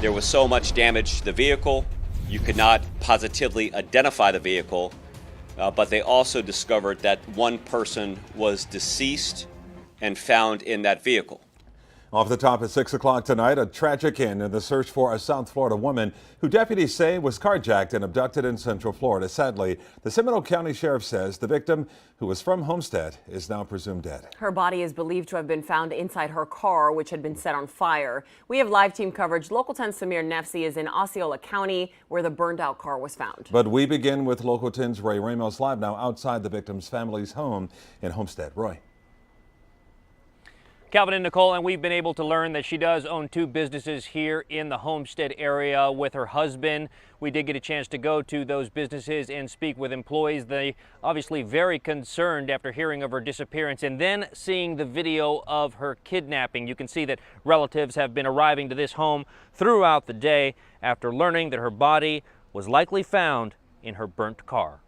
There was so much damage to the vehicle, you could not positively identify the vehicle, but they also discovered that one person was deceased and found in that vehicle. Off the top at 6 o'clock tonight, a tragic end in the search for a South Florida woman who deputies say was carjacked and abducted in Central Florida. Sadly, the Seminole County Sheriff says the victim, who was from Homestead, is now presumed dead. Her body is believed to have been found inside her car, which had been set on fire. We have live team coverage. Local 10's Samir Nefsi is in Osceola County, where the burned out car was found. But we begin with Local 10's Roy Ramos live now outside the victim's family's home in Homestead. Roy. Calvin and Nicole, and we've been able to learn that she does own two businesses here in the Homestead area with her husband. We did get a chance to go to those businesses and speak with employees. They obviously very concerned after hearing of her disappearance and then seeing the video of her kidnapping. You can see that relatives have been arriving to this home throughout the day after learning that her body was likely found in her burnt car.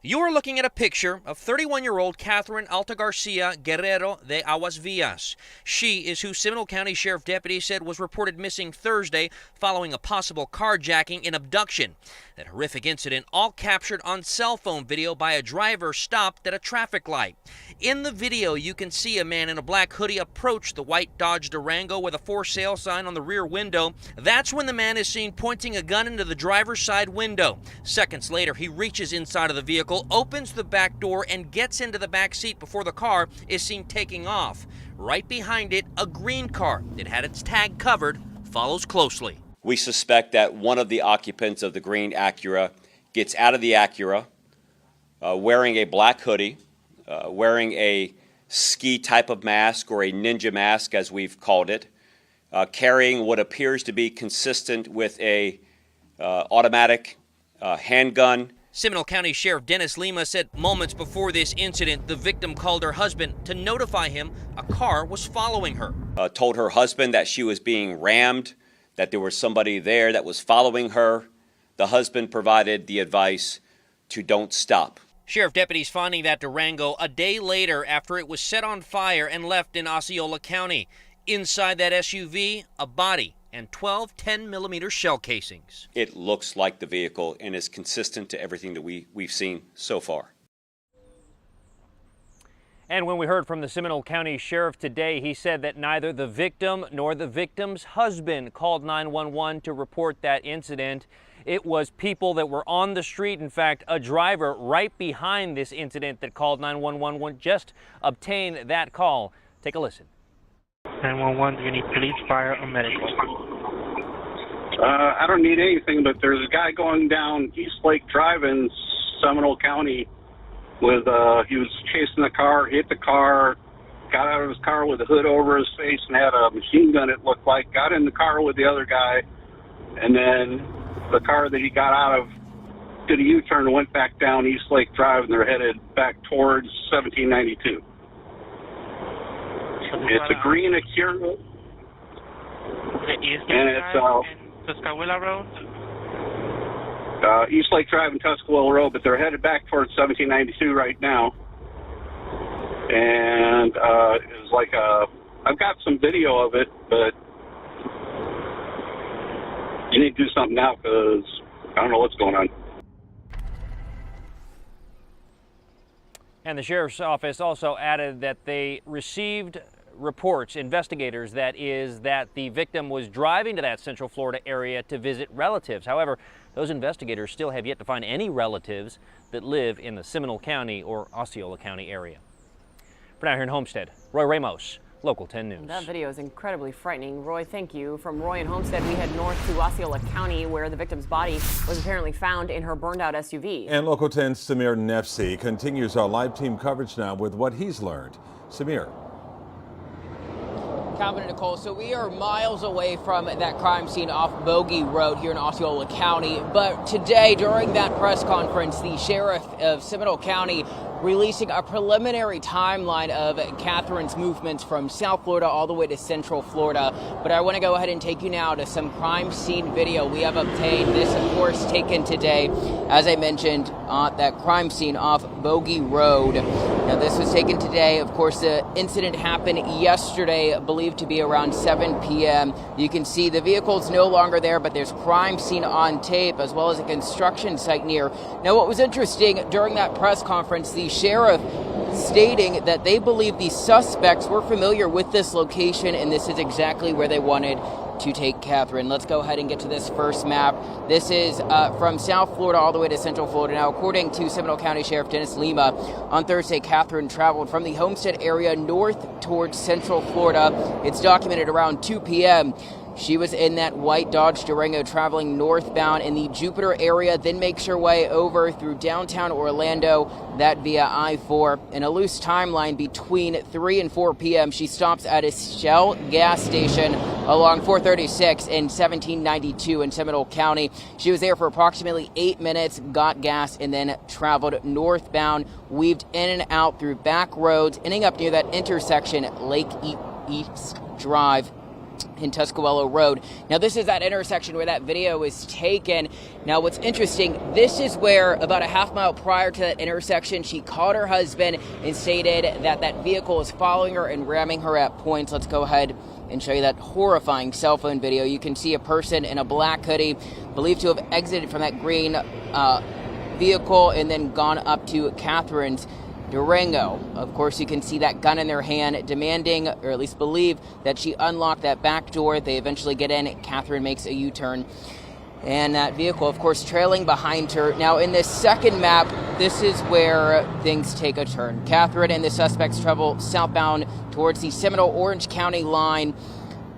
You are looking at a picture of 31-year-old Catherine Alta Garcia Guerrero de Aguas Villas. She is who Seminole County Sheriff deputies said was reported missing Thursday following a possible carjacking and abduction. That horrific incident all captured on cell phone video by a driver stopped at a traffic light. In the video, you can see a man in a black hoodie approach the white Dodge Durango with a for sale sign on the rear window. That's when the man is seen pointing a gun into the driver's side window. Seconds later, he reaches inside of the vehicle, opens the back door, and gets into the back seat before the car is seen taking off. Right behind it, a green car that had its tag covered follows closely. We suspect that one of the occupants of the green Acura gets out of the Acura wearing a black hoodie, wearing a ski type of mask or a ninja mask as we've called it, carrying what appears to be consistent with a automatic handgun. Seminole County Sheriff Dennis Lemma said moments before this incident, the victim called her husband to notify him a car was following her. Told her husband that she was being rammed, that there was somebody there that was following her. The husband provided the advice to don't stop. Sheriff deputies finding that Durango a day later after it was set on fire and left in Osceola County. Inside that SUV, a body and 12 10mm shell casings. It looks like the vehicle and is consistent to everything that we've seen so far. And when we heard from the Seminole County Sheriff today, he said that neither the victim nor the victim's husband called 911 to report that incident. It was people that were on the street, in fact, a driver right behind this incident that called 911 just obtained that call. Take a listen. 911, do you need police, fire, or medical? I don't need anything, but there's a guy going down East Lake Drive in Seminole County with, he was chasing the car, hit the car, got out of his car with a hood over his face and had a machine gun, it looked like, got in the car with the other guy, and then the car that he got out of did a U-turn and went back down East Lake Drive, and they're headed back towards 1792. It's a green Acura, and it's Tuscaloosa Road? East Lake Drive and Tuscaloosa Road, but they're headed back towards 1792 right now. And it was like I've got some video of it, but you need to do something now because I don't know what's going on. And the sheriff's office also added that they received reports, investigators, that is, that the victim was driving to that Central Florida area to visit relatives. However, those investigators still have yet to find any relatives that live in the Seminole County or Osceola County area. For now, here in Homestead, Roy Ramos, Local 10 News. That video is incredibly frightening. Roy, thank you. From Roy in Homestead, we head north to Osceola County, where the victim's body was apparently found in her burned out SUV. And Local 10's Samir Nefsi continues our live team coverage now with what he's learned. Samir. Calvin and Nicole, so we are miles away from that crime scene off Bogey Road here in Osceola County. But today, during that press conference, the sheriff of Seminole County releasing a preliminary timeline of Catherine's movements from South Florida all the way to Central Florida. But I want to go ahead and take you now to some crime scene video we have obtained. This, of course, taken today, as I mentioned, that crime scene off Bogey Road. Now, this was taken today. Of course, the incident happened yesterday, believed to be around 7 p.m. You can see the vehicle's no longer there, but there's crime scene on tape, as well as a construction site near. Now, what was interesting during that press conference, the sheriff stating that they believe the suspects were familiar with this location, and this is exactly where they wanted to take Catherine. Let's go ahead and get to this first map. This is from South Florida all the way to Central Florida. Now, according to Seminole County Sheriff Dennis Lemma, on Thursday, Catherine traveled from the Homestead area north towards Central Florida. It's documented around 2 p.m. She was in that white Dodge Durango traveling northbound in the Jupiter area, then makes her way over through downtown Orlando, that via I-4. In a loose timeline between 3 and 4 p.m., she stops at a Shell gas station along 436 and 1792 in Seminole County. She was there for approximately 8 minutes, got gas, and then traveled northbound, weaved in and out through back roads, ending up near that intersection, Lake East Drive in Tuscaloosa Road. Now, this is that intersection where that video was taken. Now, what's interesting, this is where about a half mile prior to that intersection, she called her husband and stated that that vehicle was following her and ramming her at points. Let's go ahead and show you that horrifying cell phone video. You can see a person in a black hoodie believed to have exited from that green vehicle and then gone up to Catherine's Durango. Of course, you can see that gun in their hand, demanding, or at least believe, that she unlocked that back door. They eventually get in. Catherine makes a U-turn. And that vehicle, of course, trailing behind her. Now, in this second map, this is where things take a turn. Catherine and the suspects travel southbound towards the Seminole-Orange County line.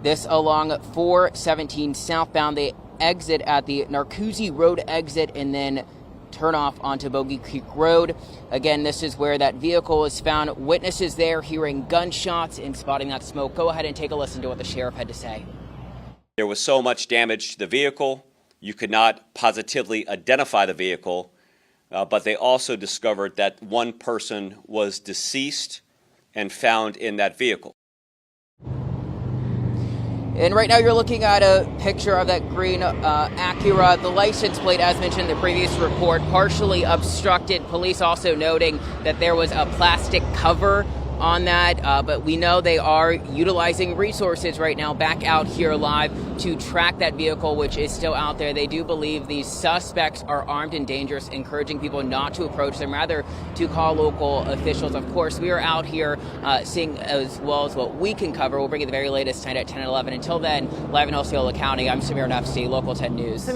This along 417 southbound. They exit at the Narcoozy Road exit and then turn off onto Bogey Creek Road. Again, this is where that vehicle is found. Witnesses there hearing gunshots and spotting that smoke. Go ahead and take a listen to what the sheriff had to say. There was so much damage to the vehicle, you could not positively identify the vehicle, but they also discovered that one person was deceased and found in that vehicle. And right now you're looking at a picture of that green Acura. The license plate, as mentioned in the previous report, partially obstructed. Police also noting that there was a plastic cover on that, but we know they are utilizing resources right now back out here live to track that vehicle, which is still out there. They do believe these suspects are armed and dangerous, encouraging people not to approach them, rather to call local officials. Of course, we are out here seeing as well as what we can cover. We'll bring you the very latest tonight at 10 and 11. Until then, live in Osceola County, I'm Samir Nafsi, Local 10 News.